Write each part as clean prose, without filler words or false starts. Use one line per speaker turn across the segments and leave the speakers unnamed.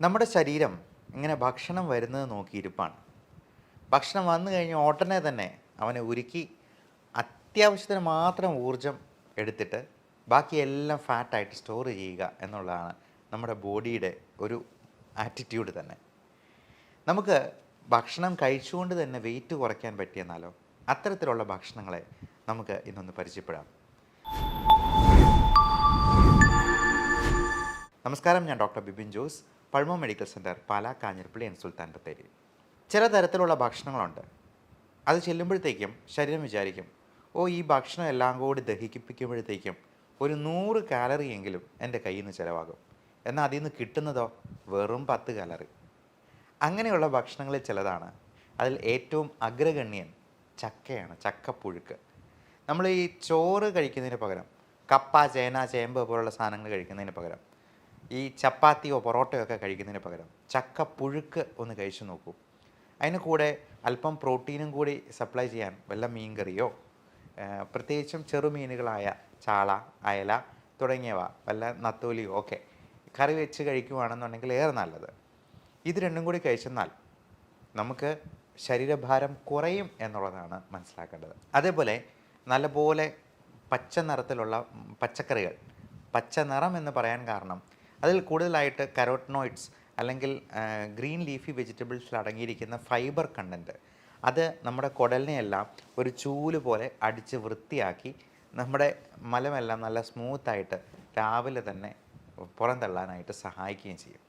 നമ്മുടെ ശരീരം ഇങ്ങനെ ഭക്ഷണം വരുന്നത് നോക്കിയിരിപ്പാണ്. ഭക്ഷണം വന്നു കഴിഞ്ഞ് ഉടനെ തന്നെ അവനെ ഉരുക്കി അത്യാവശ്യത്തിന് മാത്രം ഊർജം എടുത്തിട്ട് ബാക്കിയെല്ലാം ഫാറ്റായിട്ട് സ്റ്റോർ ചെയ്യുക എന്നുള്ളതാണ് നമ്മുടെ ബോഡിയുടെ ഒരു ആറ്റിറ്റ്യൂഡ് തന്നെ. നമുക്ക് ഭക്ഷണം കഴിച്ചുകൊണ്ട് തന്നെ വെയിറ്റ് കുറയ്ക്കാൻ പറ്റിയെന്നാലോ? അത്തരത്തിലുള്ള ഭക്ഷണങ്ങളെ നമുക്ക് ഇന്നൊന്ന് പരിചയപ്പെടാം. നമസ്കാരം, ഞാൻ doctor Bibin Jose, pulmo medical centre, Pala, Kanjirappally and Sultan Bathery. ചില തരത്തിലുള്ള ഭക്ഷണങ്ങളുണ്ട്. അത് ചെല്ലുമ്പോഴത്തേക്കും ശരീരം വിചാരിക്കും, ഈ ഭക്ഷണം എല്ലാം കൂടി ദഹിപ്പിക്കുമ്പോഴത്തേക്കും ഒരു 100 കാലറി എങ്കിലും എൻ്റെ കയ്യിൽ നിന്ന് ചിലവാകും. എന്നാൽ അതിൽ നിന്ന് കിട്ടുന്നതോ വെറും 10 കാലറി. അങ്ങനെയുള്ള ഭക്ഷണങ്ങളിൽ ചിലതാണ്. അതിൽ ഏറ്റവും അഗ്രഗണ്യൻ ചക്കയാണ്, ചക്കപ്പുഴുക്ക്. നമ്മൾ ഈ ചോറ് കഴിക്കുന്നതിന് പകരം കപ്പ, ചേന, ചേമ്പ് പോലുള്ള സാധനങ്ങൾ കഴിക്കുന്നതിന് പകരം ഈ ചപ്പാത്തിയോ പൊറോട്ടയോ ഒക്കെ കഴിക്കുന്നതിന് പകരം ചക്കപ്പുഴുക്ക് ഒന്ന് കഴിച്ചു നോക്കൂ. അതിന് കൂടെ അല്പം പ്രോട്ടീനും കൂടി സപ്ലൈ ചെയ്യാൻ വല്ല മീൻകറിയോ, പ്രത്യേകിച്ചും ചെറുമീനുകളായ ചാള, അയല തുടങ്ങിയവ, വല്ല നത്തോലിയോ ഒക്കെ കറി വെച്ച് കഴിക്കുകയാണെന്നുണ്ടെങ്കിൽ ഏറെ നല്ലത്. ഇത് രണ്ടും കൂടി കഴിച്ചെന്നാൽ നമുക്ക് ശരീരഭാരം കുറയും എന്നുള്ളതാണ് മനസ്സിലാക്കേണ്ടത്. അതേപോലെ നല്ലപോലെ പച്ച നിറത്തിലുള്ള പച്ചക്കറികൾ, പച്ച നിറം എന്ന് പറയാൻ കാരണം അതിൽ കൂടുതലായിട്ട് കരോട്ടനോയിഡ്സ് അല്ലെങ്കിൽ ഗ്രീൻ ലീഫി വെജിറ്റബിൾസിൽ അടങ്ങിയിരിക്കുന്ന ഫൈബർ കണ്ടൻറ്റ്, അത് നമ്മുടെ കുടലിനെയെല്ലാം ഒരു ചൂല് പോലെ അടിച്ച് വൃത്തിയാക്കി നമ്മുടെ മലമെല്ലാം നല്ല സ്മൂത്തായിട്ട് രാവിലെ തന്നെ പുറന്തള്ളാനായിട്ട് സഹായിക്കുകയും ചെയ്യും.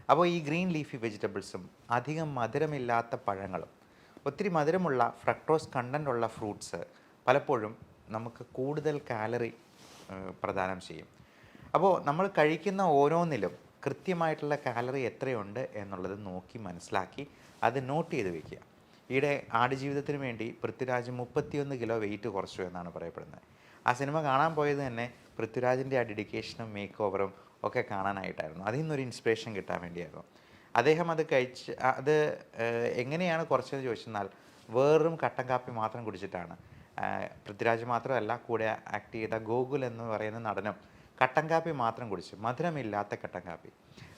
അപ്പോൾ ഈ ഗ്രീൻ ലീഫി വെജിറ്റബിൾസും അധികം മധുരമില്ലാത്ത പഴങ്ങളും ഒത്തിരി മധുരമുള്ള ഫ്രക്ടോസ് കണ്ടൻ്റുള്ള ഫ്രൂട്ട്സ് പലപ്പോഴും നമുക്ക് കൂടുതൽ കാലറി പ്രദാനം ചെയ്യും. അപ്പോൾ നമ്മൾ കഴിക്കുന്ന ഓരോന്നിലും കൃത്യമായിട്ടുള്ള കാലറി എത്രയുണ്ട് എന്നുള്ളത് നോക്കി മനസ്സിലാക്കി അത് നോട്ട് ചെയ്ത് വയ്ക്കുക. ഈയിടെ ആടുജീവിതത്തിന് വേണ്ടി പൃഥ്വിരാജ് 31 കിലോ വെയിറ്റ് കുറച്ചു എന്നാണ് പറയപ്പെടുന്നത്. ആ സിനിമ കാണാൻ പോയത് തന്നെ പൃഥ്വിരാജിൻ്റെ ആ ഡെഡിക്കേഷനും മേക്ക് ഓവറും ഒക്കെ കാണാനായിട്ടായിരുന്നു. അതിൽ നിന്നൊരു ഇൻസ്പിറേഷൻ കിട്ടാൻ വേണ്ടിയായിരുന്നു. അദ്ദേഹം അത് അത് എങ്ങനെയാണ് കുറച്ചതെന്ന് ചോദിച്ചെന്നാൽ വെറും കട്ടൻ കാപ്പി മാത്രം കുടിച്ചിട്ടാണ്. പൃഥ്വിരാജ് മാത്രമല്ല, കൂടെ ആക്ട് ചെയ്ത ഗോകുൽ എന്ന് പറയുന്ന നടനും കട്ടൻ കാപ്പി മാത്രം കുടിച്ചു, മധുരമില്ലാത്ത കട്ടൻ കാപ്പി.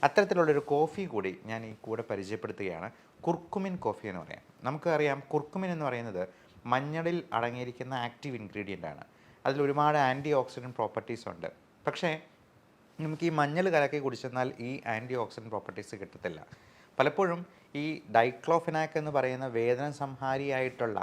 അത്തരത്തിലുള്ളൊരു കോഫി കൂടി ഞാൻ ഈ കൂടെ പരിചയപ്പെടുത്തുകയാണ്. കുർക്കുമിൻ കോഫി എന്ന് പറയാം. നമുക്കറിയാം, കുർക്കുമിൻ എന്ന് പറയുന്നത് മഞ്ഞളിൽ അടങ്ങിയിരിക്കുന്ന ആക്റ്റീവ് ഇൻഗ്രീഡിയൻ്റ് ആണ്. അതിൽ ഒരുപാട് ആൻറ്റി ഓക്സിഡൻറ്റ് പ്രോപ്പർട്ടീസ് ഉണ്ട്. പക്ഷേ നമുക്ക് ഈ മഞ്ഞൾ കലക്കി കുടിച്ചെന്നാൽ ഈ ആൻറ്റി ഓക്സിഡൻറ്റ് പ്രോപ്പർട്ടീസ് കിട്ടത്തില്ല. പലപ്പോഴും ഈ ഡൈക്ലോഫെനാക്ക് എന്ന് പറയുന്ന വേദന സംഹാരിയായിട്ടുള്ള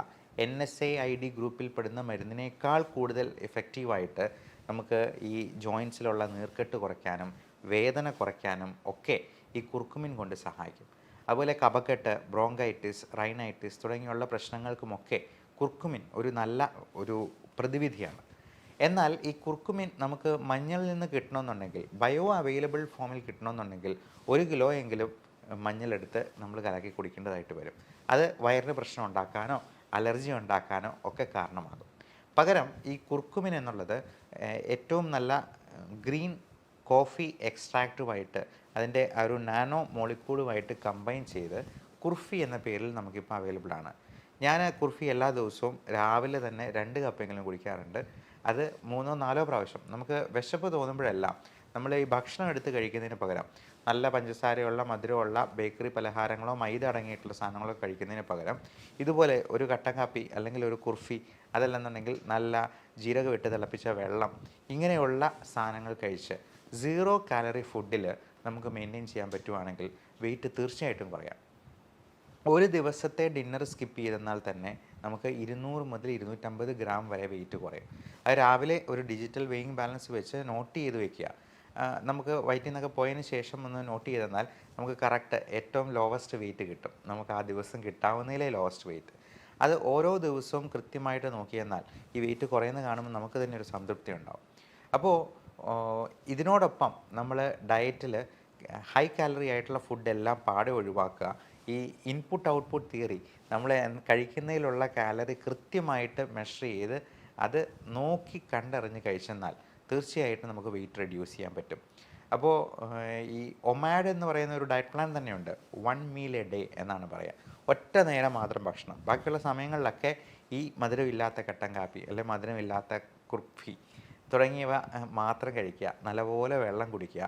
NSAID ഗ്രൂപ്പിൽ പെടുന്ന മരുന്നിനേക്കാൾ കൂടുതൽ എഫക്റ്റീവായിട്ട് നമുക്ക് ഈ ജോയിൻസിലുള്ള നീർക്കെട്ട് കുറയ്ക്കാനും വേദന കുറയ്ക്കാനും ഒക്കെ ഈ കുർക്കുമിൻ കൊണ്ട് സഹായിക്കും. അതുപോലെ കഫക്കെട്ട്, ബ്രോങ്കൈറ്റിസ്, റൈനൈറ്റിസ് തുടങ്ങിയുള്ള പ്രശ്നങ്ങൾക്കുമൊക്കെ കുർക്കുമിൻ ഒരു നല്ല പ്രതിവിധിയാണ്. എന്നാൽ ഈ കുർക്കുമിൻ നമുക്ക് മഞ്ഞളിൽ നിന്ന് കിട്ടണമെന്നുണ്ടെങ്കിൽ, ബയോ അവൈലബിൾ ഫോമിൽ കിട്ടണമെന്നുണ്ടെങ്കിൽ 1 കിലോ എങ്കിലും മഞ്ഞളെടുത്ത് നമ്മൾ കലക്കി കുടിക്കേണ്ടതായിട്ട് വരും. അത് വയറിന് പ്രശ്നം ഉണ്ടാക്കാനോ അലർജി ഉണ്ടാക്കാനോ ഒക്കെ കാരണമാകും. പകരം ഈ കുർക്കുമിൻ എന്നുള്ളത് ഏറ്റവും നല്ല ഗ്രീൻ കോഫി എക്സ്ട്രാക്റ്റുമായിട്ട് അതിൻ്റെ ആ ഒരു നാനോ മോളിക്യൂളുമായിട്ട് കമ്പൈൻ ചെയ്ത് കുർഫി എന്ന പേരിൽ നമുക്കിപ്പോൾ അവൈലബിൾ ആണ്. ഞാൻ കുർഫി എല്ലാ ദിവസവും രാവിലെ തന്നെ 2 കപ്പെങ്കിലും കുടിക്കാറുണ്ട്. അത് 3-4 പ്രാവശ്യം. നമുക്ക് വിശപ്പ് തോന്നുമ്പോഴെല്ലാം നമ്മൾ ഈ ഭക്ഷണം എടുത്ത് കഴിക്കുന്നതിന് പകരം നല്ല പഞ്ചസാരയുള്ള, മധുരമുള്ള ബേക്കറി പലഹാരങ്ങളോ മൈദ അടങ്ങിയിട്ടുള്ള സാധനങ്ങളോ കഴിക്കുന്നതിന് പകരം ഇതുപോലെ ഒരു കട്ടൻ കാപ്പി അല്ലെങ്കിൽ ഒരു കുർഫി, അതല്ലെന്നുണ്ടെങ്കിൽ നല്ല ജീരകം ഇട്ട് തിളപ്പിച്ച വെള്ളം, ഇങ്ങനെയുള്ള സാധനങ്ങൾ കഴിച്ച് 0 കാലറി ഫുഡിൽ നമുക്ക് മെയിൻറ്റെയിൻ ചെയ്യാൻ പറ്റുവാണെങ്കിൽ വെയിറ്റ് തീർച്ചയായിട്ടും കുറയാം. ഒരു ദിവസത്തെ ഡിന്നർ സ്കിപ്പ് ചെയ്തെന്നാൽ തന്നെ നമുക്ക് 200 മുതൽ 250 ഗ്രാം വരെ വെയിറ്റ് കുറയും. അത് രാവിലെ ഒരു ഡിജിറ്റൽ വെയിങ് ബാലൻസ് വെച്ച് നോട്ട് ചെയ്ത് വെക്കുക. നമുക്ക് വയറ്റിൽ നിന്നൊക്കെ പോയതിന് ശേഷം ഒന്ന് നോട്ട് ചെയ്തെന്നാൽ നമുക്ക് കറക്റ്റ് ഏറ്റവും ലോവസ്റ്റ് വെയിറ്റ് കിട്ടും. നമുക്ക് ആ ദിവസം കിട്ടാവുന്നതിലെ ലോവസ്റ്റ് വെയിറ്റ്. അത് ഓരോ ദിവസവും കൃത്യമായിട്ട് നോക്കിയെന്നാൽ ഈ വെയിറ്റ് കുറയുന്നത് കാണുമ്പോൾ നമുക്ക് തന്നെ ഒരു സംതൃപ്തി ഉണ്ടാവും. അപ്പോൾ ഇതിനോടൊപ്പം നമ്മൾ ഡയറ്റിൽ ഹൈ കാലറി ആയിട്ടുള്ള ഫുഡെല്ലാം പാടെ ഒഴിവാക്കുക. ഈ ഇൻപുട്ട് ഔട്ട്പുട്ട് തിയറി, നമ്മൾ കഴിക്കുന്നതിലുള്ള കാലറി കൃത്യമായിട്ട് മെഷർ ചെയ്ത് അത് നോക്കി കണ്ടറിഞ്ഞ് കഴിച്ചെന്നാൽ തീർച്ചയായിട്ടും നമുക്ക് വെയിറ്റ് റെഡ്യൂസ് ചെയ്യാൻ പറ്റും. അപ്പോൾ ഈ ഒമാഡ് എന്ന് പറയുന്ന ഒരു ഡയറ്റ് പ്ലാൻ തന്നെയുണ്ട്. 1 മീൽ എ ഡേ എന്നാണ് പറയുക. ഒറ്റ നേരം മാത്രം ഭക്ഷണം. ബാക്കിയുള്ള സമയങ്ങളിലൊക്കെ ഈ മധുരമില്ലാത്ത കട്ടൻ കാപ്പി അല്ലെങ്കിൽ മധുരമില്ലാത്ത കുർഫി തുടങ്ങിയവ മാത്രം കഴിക്കുക. നല്ലപോലെ വെള്ളം കുടിക്കുക.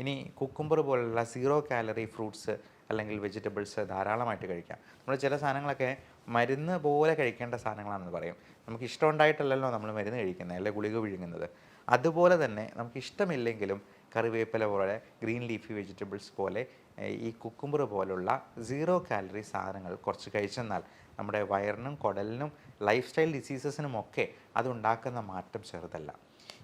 ഇനി കുക്കുംബർ പോലുള്ള 0 കാലറി ഫ്രൂട്ട്സ് അല്ലെങ്കിൽ വെജിറ്റബിൾസ് ധാരാളമായിട്ട് കഴിക്കാം. നമ്മൾ ചില സാധനങ്ങളൊക്കെ മരുന്ന് പോലെ കഴിക്കേണ്ട സാധനങ്ങളാണെന്ന് പറയും. നമുക്ക് ഇഷ്ടമുണ്ടായിട്ടല്ലല്ലോ നമ്മൾ മരുന്ന് കഴിക്കുന്നത്, അല്ലെ ഗുളിക വിഴുങ്ങുന്നത്. അതുപോലെ തന്നെ നമുക്ക് ഇഷ്ടമില്ലെങ്കിലും കറിവേപ്പില പോലെ ഗ്രീൻ ലീഫി വെജിറ്റബിൾസ് പോലെ ഈ കുക്കുംബർ പോലുള്ള 0 കാലറി സാധനങ്ങൾ കുറച്ച് കഴിച്ചെന്നാൽ നമ്മുടെ വയറിനും കുടലിനും ലൈഫ് സ്റ്റൈൽ ഡിസീസസിനുമൊക്കെ അതുണ്ടാക്കുന്ന മാറ്റം ചെറുതല്ല.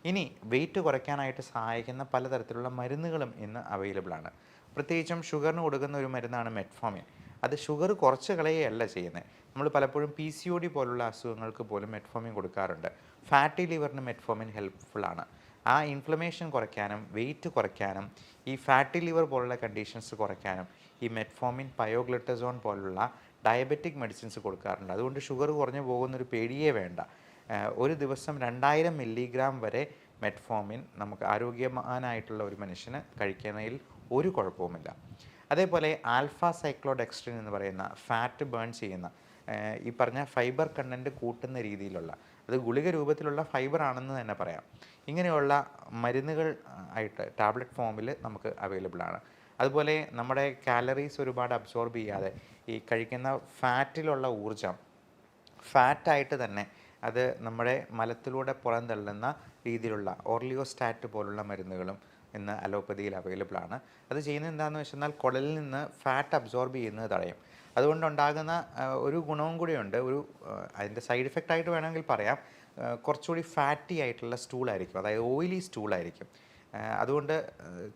ഇനി വെയിറ്റ് കുറയ്ക്കാനായിട്ട് സഹായിക്കുന്ന പലതരത്തിലുള്ള മരുന്നുകളും ഇന്ന് അവൈലബിൾ ആണ്. പ്രത്യേകിച്ചും ഷുഗറിന് കൊടുക്കുന്ന ഒരു മരുന്നാണ് മെറ്റ്ഫോമിൻ. അത് ഷുഗർ കുറച്ച് കളയുകയല്ല ചെയ്യുന്നത്. നമ്മൾ പലപ്പോഴും PCOD പോലുള്ള അസുഖങ്ങൾക്ക് പോലും മെറ്റ്ഫോമിൻ കൊടുക്കാറുണ്ട്. ഫാറ്റി ലിവറിന് മെറ്റ്ഫോമിൻ ഹെൽപ്ഫുള്ളാണ്. ആ ഇൻഫ്ലമേഷൻ കുറയ്ക്കാനും വെയിറ്റ് കുറയ്ക്കാനും ഈ ഫാറ്റി ലിവർ പോലുള്ള കണ്ടീഷൻസ് കുറയ്ക്കാനും ഈ മെറ്റ്ഫോമിൻ, പയോഗ്ലിറ്റസോൺ പോലുള്ള ഡയബറ്റിക് മെഡിസിൻസ് കൊടുക്കാറുണ്ട്. അതുകൊണ്ട് ഷുഗർ കുറഞ്ഞു പോകുന്നൊരു പേടിയേ വേണ്ട. ഒരു ദിവസം 2000 മില്ലിഗ്രാം വരെ മെറ്റ്ഫോമിൻ നമുക്ക് ആരോഗ്യവാനായിട്ടുള്ള ഒരു മനുഷ്യന് കഴിക്കുന്നതിൽ ഒരു കുഴപ്പവുമില്ല. അതേപോലെ ആൽഫ സൈക്ലോഡെക്സ്ട്രിൻ എന്ന് പറയുന്ന ഫാറ്റ് ബേൺ ചെയ്യുന്ന ഈ പറഞ്ഞ ഫൈബർ കണ്ടൻറ്റ് കൂട്ടുന്ന രീതിയിലുള്ള, അത് ഗുളിക രൂപത്തിലുള്ള ഫൈബർ ആണെന്ന് തന്നെ പറയാം, ഇങ്ങനെയുള്ള മരുന്നുകൾ ആയിട്ട് ടാബ്ലറ്റ് ഫോമിൽ നമുക്ക് അവൈലബിൾ ആണ്. അതുപോലെ നമ്മുടെ കാലറീസ് ഒരുപാട് അബ്സോർബ് ചെയ്യാതെ ഈ കഴിക്കുന്ന ഫാറ്റിലുള്ള ഊർജം ഫാറ്റായിട്ട് തന്നെ അത് നമ്മുടെ മലത്തിലൂടെ പുറന്തള്ളുന്ന രീതിയിലുള്ള ഓർലിയോസ്റ്റാറ്റ് പോലുള്ള മരുന്നുകളും ഇന്ന് അലോപ്പതിയിൽ അവൈലബിൾ ആണ്. അത് ചെയ്യുന്നത് എന്താണെന്ന് വെച്ചാൽ കുടലിൽ നിന്ന് ഫാറ്റ് അബ്സോർബ് ചെയ്യുന്നത് തടയും. അതുകൊണ്ടുണ്ടാകുന്ന ഒരു ഗുണവും കൂടിയുണ്ട്. അതിൻ്റെ സൈഡ് ഇഫക്റ്റ് ആയിട്ട് വേണമെങ്കിൽ പറയാം, കുറച്ചുകൂടി ഫാറ്റി ആയിട്ടുള്ള സ്റ്റൂളായിരിക്കും, അതായത് ഓയിലി സ്റ്റൂളായിരിക്കും. അതുകൊണ്ട്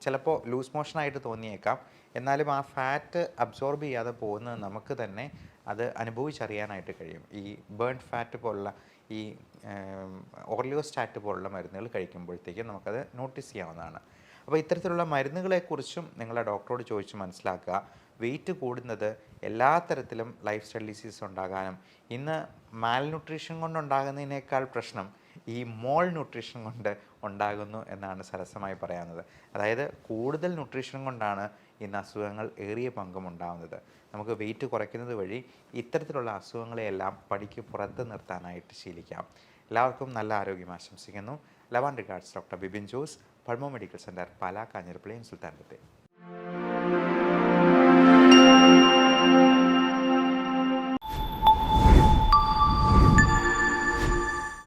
ചിലപ്പോൾ ലൂസ് മോഷനായിട്ട് തോന്നിയേക്കാം. എന്നാലും ആ ഫാറ്റ് അബ്സോർബ് ചെയ്യാതെ പോകുന്നത് നമുക്ക് തന്നെ അത് അനുഭവിച്ചറിയാനായിട്ട് കഴിയും. ഈ ബേൺ ഫാറ്റ് പോലുള്ള ഈ ഓർലിയോസ്റ്റാറ്റ് പോലുള്ള മരുന്നുകൾ കഴിക്കുമ്പോഴത്തേക്കും നമുക്കത് നോട്ടീസ് ചെയ്യാവുന്നതാണ്. അപ്പോൾ ഇത്തരത്തിലുള്ള മരുന്നുകളെക്കുറിച്ചും നിങ്ങളുടെ ഡോക്ടറോട് ചോദിച്ച് മനസ്സിലാക്കുക. വെയിറ്റ് കൂടുന്നത് എല്ലാ തരത്തിലും ലൈഫ് സ്റ്റൈൽ ഡിസീസ് ഉണ്ടാകാനും ഇന്ന് മാൽന്യൂട്രീഷൻ കൊണ്ടുണ്ടാകുന്നതിനേക്കാൾ പ്രശ്നം ഈ മോൾ ന്യൂട്രീഷൻ കൊണ്ട് ഉണ്ടാകുന്നു എന്നാണ് സരസമായി പറയാവുന്നത്. അതായത് കൂടുതൽ ന്യൂട്രീഷൻ കൊണ്ടാണ് ഇന്ന് അസുഖങ്ങൾ ഏറിയ പങ്കും ഉണ്ടാകുന്നത്. നമുക്ക് വെയിറ്റ് കുറയ്ക്കുന്നത് വഴി ഇത്തരത്തിലുള്ള അസുഖങ്ങളെയെല്ലാം പടിക്ക് പുറത്ത് നിർത്താനായിട്ട് ശീലിക്കാം. എല്ലാവർക്കും നല്ല ആരോഗ്യം ആശംസിക്കുന്നു. Love and regards, doctor Bibin Jose, pulmo medical centre, Pala, Kanjirappally, Sultan Bathery.